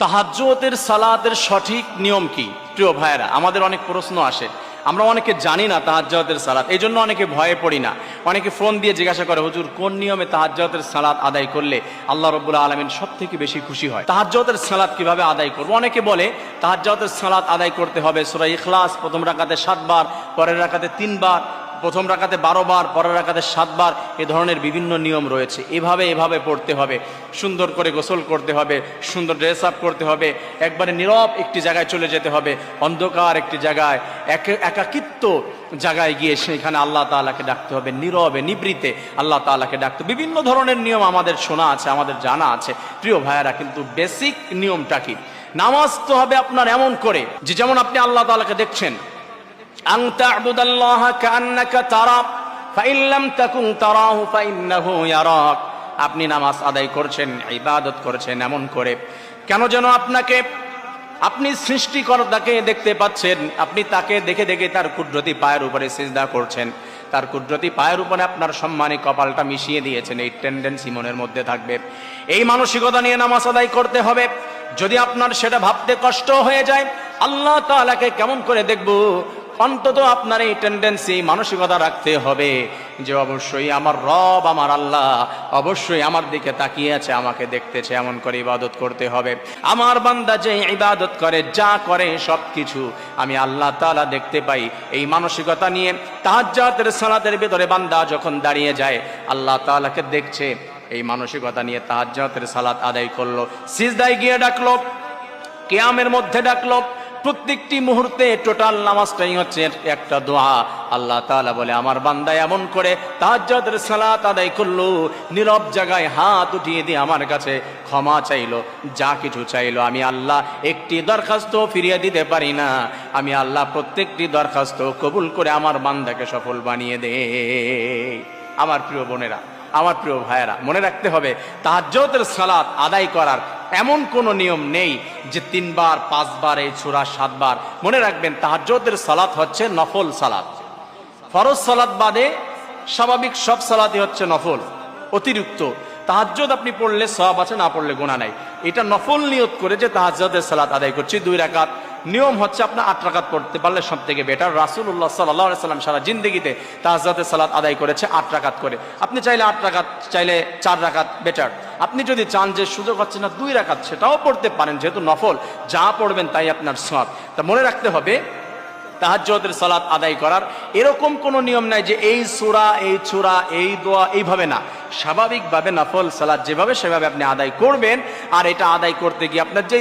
তাহাজ্জুদের সালাতের সঠিক নিয়ম কি? প্রিয় ভাইয়েরা, আমাদের অনেক প্রশ্ন আসে, আমরা অনেকে জানি না তাহাজ্জুদের সালাত, এই জন্য অনেকে ভয়ে পড়ি না। অনেকে ফোন দিয়ে জিজ্ঞাসা করে, হুজুর কোন নিয়মে তাহাজ্জুদের সালাত আদায় করলে আল্লাহ রাব্বুল আলামিন সবথেকে বেশি খুশি হয়? তাহাজ্জুদের সালাত কিভাবে আদায় করব? অনেকে বলে তাহাজ্জুদের সালাত আদায় করতে হবে সূরা ইখলাস প্রথম রাকাতে 7 বার, পরের রাকাতে 3 বার, প্রথম রাকাতে 12 বার, পরের রাকাতে 7 বার। এ ধরনের বিভিন্ন নিয়ম রয়েছে। এভাবে পড়তে হবে, সুন্দর করে গোসল করতে হবে, সুন্দর ড্রেস আপ করতে হবে, একবারে নীরব একটি জায়গায় চলে যেতে হবে, অন্ধকার একটি জায়গায়, একাকিত্ব জায়গায় গিয়ে সেখানে আল্লাহ তাআলাকে ডাকতে হবে, নীরবে নিবৃতে আল্লাহ তাআলাকে ডাকতে। বিভিন্ন ধরনের নিয়ম আমাদের শোনা আছে, আমাদের জানা আছে। প্রিয় ভাইয়েরা, কিন্তু বেসিক নিয়মটা কি? নামাজ তো হবে আপনার এমন করে যে যেমন আপনি আল্লাহ তাআলাকে দেখছেন, আন তা'বুদাল্লাহা কাআন্নাকা তারা ফাইন লাম তাকুন তারাহু ফাইন্নাহু ইয়ারাক। আপনি নামাজ আদায় করছেন, ইবাদত করছেন এমন করে কেন যেন আপনি সৃষ্টিকর্তাকে দেখতে পাচ্ছেন, আপনি তাকে দেখে দেখে তার কুদরতি পায়ের উপরে সিজদা করছেন, তার কুদরতি পায়ের উপরে আপনার সম্মানী কপালটা মিশিয়ে দিয়েছেন। এই টেন্ডেন্সি মনের মধ্যে থাকবে, এই মানসিকতা নিয়ে নামাজ আদায় করতে হবে। যদি আপনার সেটা ভাবতে কষ্ট হয়ে যায়, আল্লাহ তাআলাকে কেমন করে দেখব, অন্তত আপনার এই টেন্ডেন্সি মানসিকতা রাখতে হবে যে অবশ্যই আমার রব, আমার আল্লাহ অবশ্যই আমার দিকে তাকিয়ে আছে, আমাকে দেখতেছে। এমন করে ইবাদত করতে হবে। আমার বান্দা যে ইবাদত করে, যা করে সবকিছু আমি আল্লাহ তাআলা দেখতে পাই। এই মানসিকতা নিয়ে তাহাজ্জুদের সালাতের ভিতরে বান্দা যখন দাঁড়িয়ে যায়, আল্লাহ তাআলাকে দেখছে, এই মানসিকতা নিয়ে তাহাজ্জুদের সালাত আদায় করলো, সিজদায় গিয়ে ডাকলো, কিয়ামের মধ্যে ডাকলো। প্রত্যেকটি মুহূর্তে টোটাল নামাজটাই হচ্ছে একটা দোয়া। আল্লাহ তাআলা বলে, আমার বান্দা এমন করে তাহাজ্জুদের সালাত আদায় করলো, নীরব জায়গায় হাত উঠিয়ে দিয়ে আমার কাছে ক্ষমা চাইলো, যা কিছু চাইলো, আমি আল্লাহ একটি দরখাস্ত ফিরিয়ে দিতে পারি না। আমি আল্লাহ প্রত্যেকটি দরখাস্ত কবুল করে আমার বান্দাকে সফল বানিয়ে দেই। আমার প্রিয় বোনেরা, আমার প্রিয় ভাইয়েরা, মনে রাখতে হবে তাহাজ্জুদের সালাত আদায় করার এমন কোন নিয়ম নেই যে 3 বার 5 বার, এই সূরা 7 বার। মনে রাখবেন তাহাজ্জুদের সালাত হচ্ছে নফল সালাত। ফরজ সালাত বাদে স্বাভাবিক সব সালাতই হচ্ছে নফল, অতিরিক্ত। তাহাজ্জুদ আপনি পড়লে সওয়াব আছে, না পড়লে গুনাহ নাই। এটা নফল নিয়ত করে যে তাহাজ্জুদের সালাত আদায় করছি 2 রাকাত। নিয়ম হচ্ছে আপনার 8 রাকাত পড়তে পারলে সব থেকে বেটার। রাসূলুল্লাহ সাল্লাল্লাহু আলাইহি সাল্লাম সারা জিন্দেগিতে তাহাজ্জুদের সালাত আদায় করেছে 8 রাকাত করে। আপনি চাইলে 8 রাকাত, চাইলে 4 রাকাত, বেটার। আপনি যদি চান যে সুযোগ হচ্ছে না 2 রাকাত, সেটাও পড়তে পারেন, যেহেতু নফল, যা পড়বেন তাই আপনার সওয়াব। তা মনে রাখতে হবে তাহাজ্জুদের সালাত আদায় করার এরকম কোনো নিয়ম নাই যে এই সূরা, এই সূরা, এই দোয়া, এইভাবে না। স্বাভাবিকভাবে নফল সালাত যেভাবে সেভাবে আপনি আদায় করবেন। আর এটা আদায় করতে গিয়ে আপনার যে